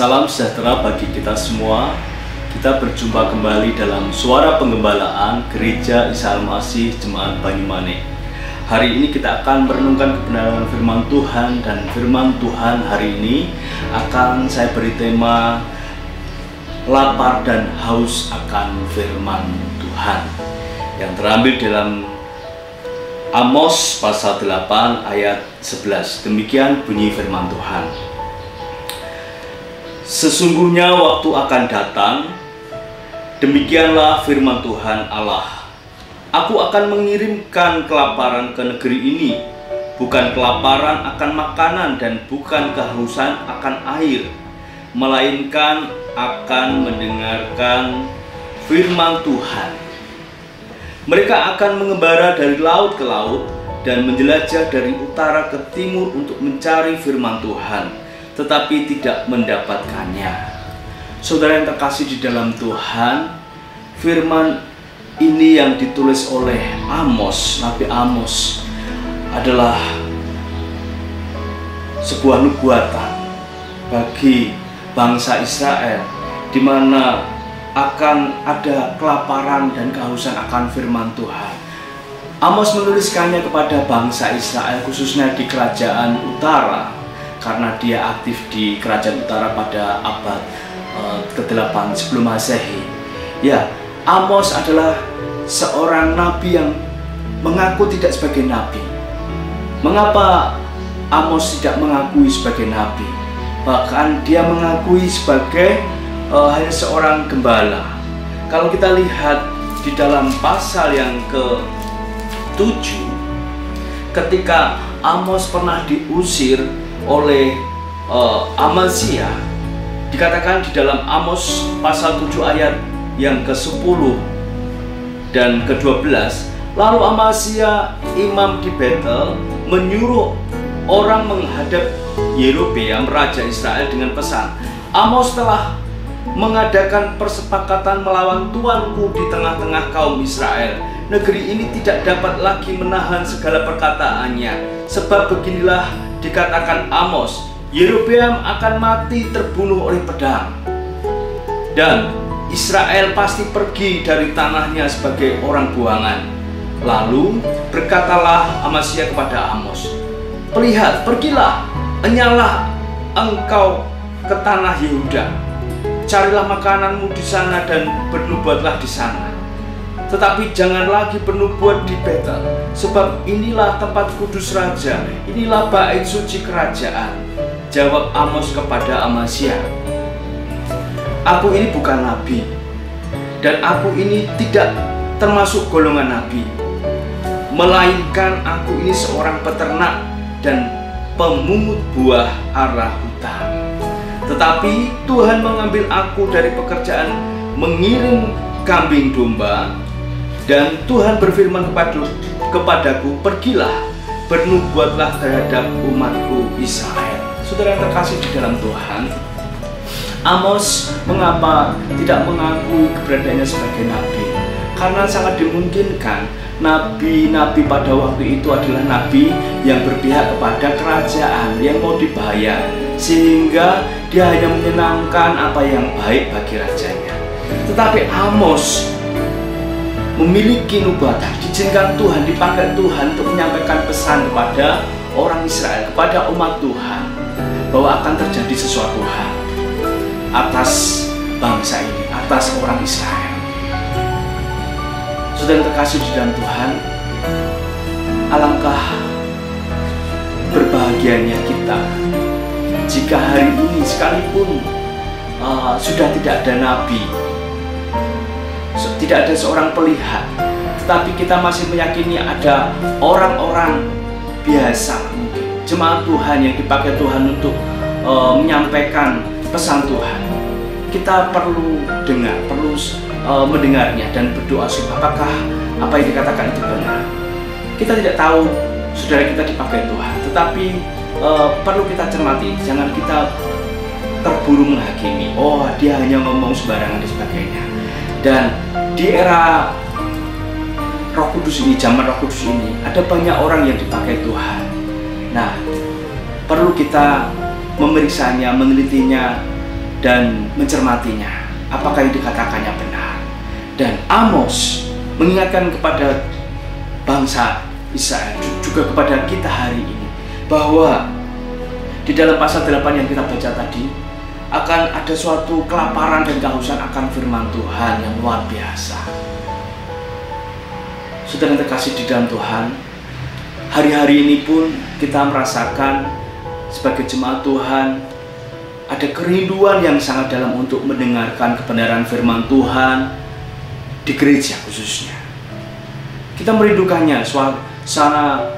Salam sejahtera bagi kita semua. Kita berjumpa kembali dalam Suara Penggembalaan Gereja Isa Al-Masih Jemaat Banyumane. Hari ini kita akan merenungkan kebenaran firman Tuhan, dan firman Tuhan hari ini akan saya beri tema lapar dan haus akan firman Tuhan, yang terambil dalam Amos pasal 8 ayat 11. Demikian bunyi firman Tuhan. Sesungguhnya waktu akan datang, demikianlah firman Tuhan Allah, aku akan mengirimkan kelaparan ke negeri ini, bukan kelaparan akan makanan dan bukan kehausan akan air, melainkan akan mendengarkan firman Tuhan. Mereka akan mengembara dari laut ke laut dan menjelajah dari utara ke timur untuk mencari firman Tuhan, tetapi tidak mendapatkannya. Saudara yang terkasih di dalam Tuhan, firman ini yang ditulis oleh Amos, Nabi Amos, adalah sebuah nubuatan bagi bangsa Israel, di mana akan ada kelaparan dan kehausan akan firman Tuhan. Amos menuliskannya kepada bangsa Israel, khususnya di kerajaan utara, karena dia aktif di kerajaan utara pada abad ke-8 sebelum Masehi. Ya, Amos adalah seorang nabi yang mengaku tidak sebagai nabi. Mengapa Amos tidak mengakui sebagai nabi? Bahkan dia mengakui sebagai hanya seorang gembala. Kalau kita lihat di dalam pasal yang ke-7, ketika Amos pernah diusir oleh Amazia, dikatakan di dalam Amos pasal 7 ayat yang ke-10 dan ke-12, lalu Amazia imam di Betel menyuruh orang menghadap Yerobeam raja Israel dengan pesan, Amos telah mengadakan persepakatan melawan tuanku di tengah-tengah kaum Israel. Negeri ini tidak dapat lagi menahan segala perkataannya, sebab beginilah dikatakan Amos, Yerobeam akan mati terbunuh oleh pedang, dan Israel pasti pergi dari tanahnya sebagai orang buangan. Lalu berkatalah Amazia kepada Amos, "Lihat, pergilah, enyalah engkau ke tanah Yehuda. Carilah makananmu di sana dan bernubuatlah di sana. Tetapi jangan lagi bernubuat di Betel, sebab inilah tempat kudus raja, inilah bait suci kerajaan." Jawab Amos kepada Amazia, "Aku ini bukan nabi, dan aku ini tidak termasuk golongan nabi, melainkan aku ini seorang peternak dan pemungut buah ara hutan. Tetapi Tuhan mengambil aku dari pekerjaan mengirim kambing domba, dan Tuhan berfirman kepadaku, pergilah, bernubuatlah terhadap umatku Israel." Saudara yang terkasih di dalam Tuhan, Amos mengapa tidak mengakui keberadaannya sebagai nabi? Karena sangat dimungkinkan nabi-nabi pada waktu itu adalah nabi yang berpihak kepada kerajaan yang mau dibayar, sehingga dia hanya menyenangkan apa yang baik bagi rajanya. Tetapi Amos memiliki nubuatan, diizinkan Tuhan, dipakai Tuhan untuk menyampaikan pesan kepada orang Israel, kepada umat Tuhan, bahwa akan terjadi sesuatu hal atas bangsa ini, atas orang Israel. Saudara terkasih di dalam Tuhan, alangkah berbahagianya kita jika hari ini sekalipun sudah tidak ada nabi, tidak ada seorang pelihat, tetapi kita masih meyakini ada orang-orang biasa, mungkin jemaat Tuhan yang dipakai Tuhan untuk menyampaikan pesan Tuhan. Kita perlu dengar, perlu mendengarnya dan berdoa supaya apakah apa yang dikatakan itu benar. Kita tidak tahu saudara kita dipakai Tuhan, tetapi perlu kita cermati, jangan kita terburu menghakimi, oh dia hanya ngomong sembarangan dan sebagainya. Dan di era Roh Kudus ini, zaman Roh Kudus ini, ada banyak orang yang dipakai Tuhan. Nah, perlu kita memeriksanya, menelitinya dan mencermatinya. Apakah yang dikatakannya benar? Dan Amos mengingatkan kepada bangsa Israel, juga kepada kita hari ini, bahwa di dalam pasal 8 yang kita baca tadi, akan ada suatu kelaparan dan kehausan akan firman Tuhan yang luar biasa. Saudara yang terkasih di dalam Tuhan, hari-hari ini pun kita merasakan sebagai jemaat Tuhan ada kerinduan yang sangat dalam untuk mendengarkan kebenaran firman Tuhan di gereja khususnya. Kita merindukannya, suasana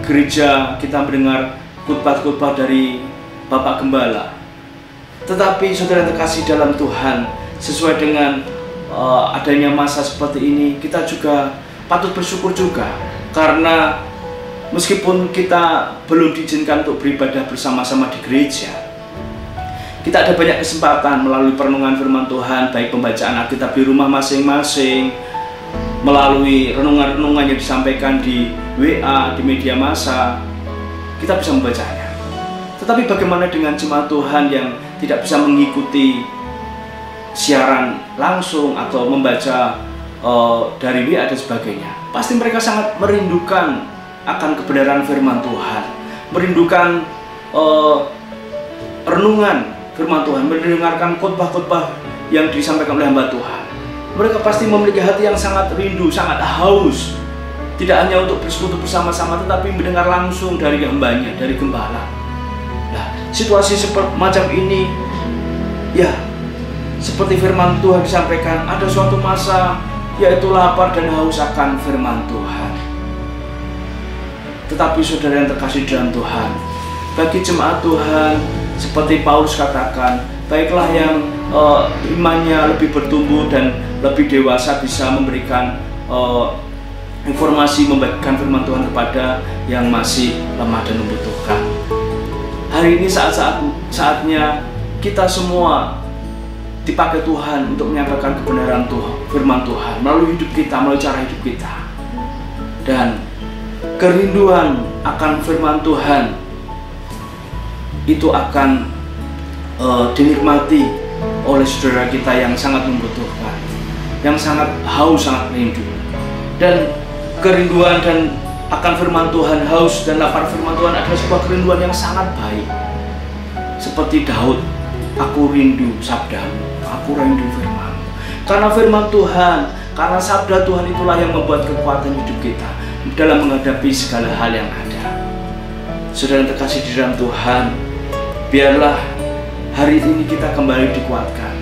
gereja, kita mendengar khotbah-khotbah dari Bapak Gembala. Tetapi saudara terkasih dalam Tuhan, sesuai dengan adanya masa seperti ini, kita juga patut bersyukur juga, karena meskipun kita belum diizinkan untuk beribadah bersama-sama di gereja, kita ada banyak kesempatan melalui perenungan firman Tuhan, baik pembacaan Alkitab di rumah masing-masing, melalui renungan-renungan yang disampaikan di WA, di media massa, kita bisa membacanya. Tetapi bagaimana dengan jemaat Tuhan yang tidak bisa mengikuti siaran langsung atau membaca dari WA dan sebagainya? Pasti mereka sangat merindukan akan kebenaran firman Tuhan, merindukan renungan firman Tuhan, mendengarkan khotbah-khotbah yang disampaikan oleh hamba Tuhan. Mereka pasti memiliki hati yang sangat rindu, sangat haus, tidak hanya untuk bersekutu bersama-sama, tetapi mendengar langsung dari hambanya, dari gembala. Nah, situasi semacam ini, ya, seperti firman Tuhan disampaikan, ada suatu masa yaitu lapar dan haus akan firman Tuhan. Tetapi saudara yang terkasih dalam Tuhan, bagi jemaat Tuhan, seperti Paulus katakan, baiklah yang imannya lebih bertumbuh dan lebih dewasa bisa memberikan informasi, membagikan firman Tuhan kepada yang masih lemah dan membutuhkan. Hari ini saatnya kita semua dipakai Tuhan untuk menyampaikan kebenaran Tuhan, firman Tuhan melalui hidup kita, melalui cara hidup kita. Dan kerinduan akan firman Tuhan itu akan dinikmati oleh saudara kita yang sangat membutuhkan, yang sangat haus, sangat rindu. Dan kerinduan dan akan firman Tuhan, haus dan lapar firman Tuhan adalah sebuah kerinduan yang sangat baik. Seperti Daud, aku rindu sabdamu, aku rindu firman. Karena firman Tuhan, karena sabda Tuhan itulah yang membuat kekuatan hidup kita dalam menghadapi segala hal yang ada. Saudara yang terkasih di dalam Tuhan, biarlah hari ini kita kembali dikuatkan.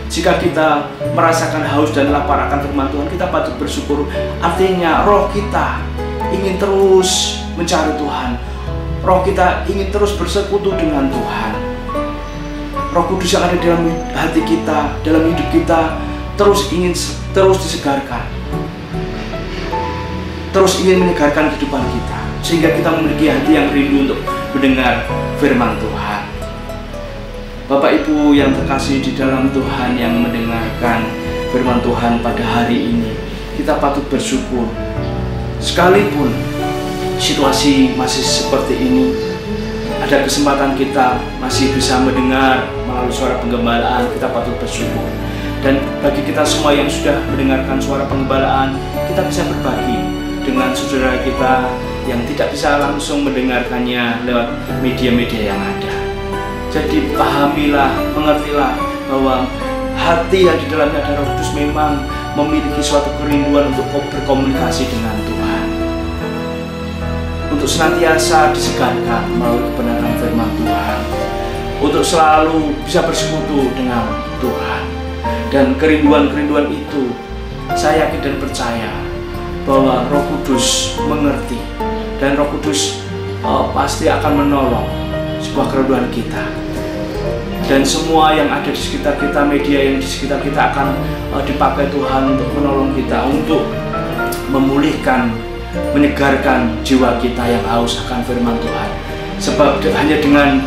Jika kita merasakan haus dan lapar akan firman Tuhan, kita patut bersyukur. Artinya roh kita ingin terus mencari Tuhan. Roh kita ingin terus bersekutu dengan Tuhan. Roh Kudus yang ada dalam hati kita, dalam hidup kita, terus ingin disegarkan, terus ingin menyegarkan kehidupan kita, sehingga kita memiliki hati yang rindu untuk mendengar firman Tuhan. Bapak Ibu yang terkasih di dalam Tuhan yang mendengarkan firman Tuhan pada hari ini, kita patut bersyukur. Sekalipun situasi masih seperti ini, ada kesempatan kita masih bisa mendengar melalui suara penggembalaan, kita patut bersyukur. Dan bagi kita semua yang sudah mendengarkan suara penggembalaan, kita bisa berbagi dengan saudara kita yang tidak bisa langsung mendengarkannya lewat media-media yang ada. Jadi pahamilah, mengertilah bahwa hati yang di dalamnya ada Roh Kudus memang memiliki suatu kerinduan untuk berkomunikasi dengan Tuhan, untuk senantiasa disegarkan melalui kebenaran firman Tuhan, untuk selalu bisa bersekutu dengan Tuhan. Dan kerinduan-kerinduan itu saya yakin dan percaya bahwa Roh Kudus mengerti, dan Roh Kudus pasti akan menolong sebuah kerinduan kita. Dan semua yang ada di sekitar kita, media yang di sekitar kita akan dipakai Tuhan untuk menolong kita, untuk memulihkan, menyegarkan jiwa kita yang haus akan firman Tuhan. Sebab hanya dengan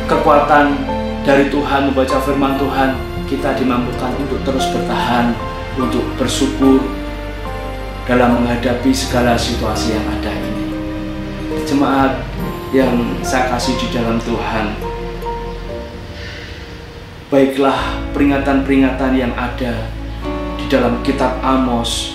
kekuatan dari Tuhan membaca firman Tuhan, kita dimampukan untuk terus bertahan, untuk bersyukur dalam menghadapi segala situasi yang ada ini. Jemaat yang saya kasih di dalam Tuhan, baiklah peringatan-peringatan yang ada di dalam kitab Amos,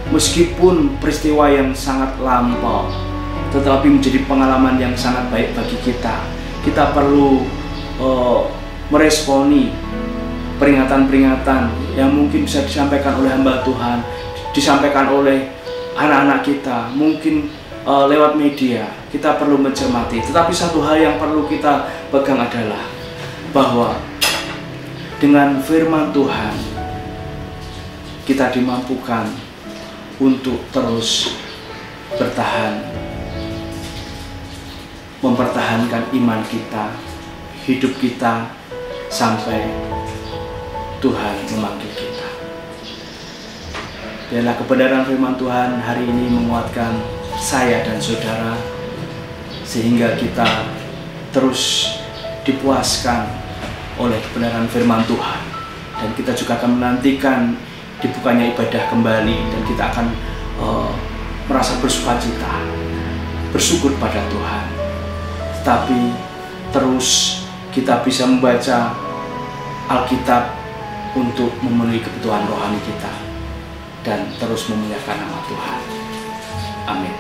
meskipun peristiwa yang sangat lampau, tetapi menjadi pengalaman yang sangat baik bagi kita. Kita perlu meresponi peringatan-peringatan yang mungkin bisa disampaikan oleh hamba Tuhan, disampaikan oleh anak-anak kita, mungkin lewat media. Kita perlu mencermati. Tetapi satu hal yang perlu kita pegang adalah bahwa dengan firman Tuhan kita dimampukan untuk terus bertahan, mempertahankan iman kita, hidup kita sampai Tuhan memanggil kita. Biarlah kebenaran firman Tuhan hari ini menguatkan saya dan saudara, sehingga kita terus dipuaskan oleh kebenaran firman Tuhan, dan kita juga akan menantikan dibukanya ibadah kembali, dan kita akan merasa bersukacita, bersyukur pada Tuhan. Tetapi terus kita bisa membaca Alkitab untuk memenuhi kebutuhan rohani kita dan terus memuliakan nama Tuhan. Amin.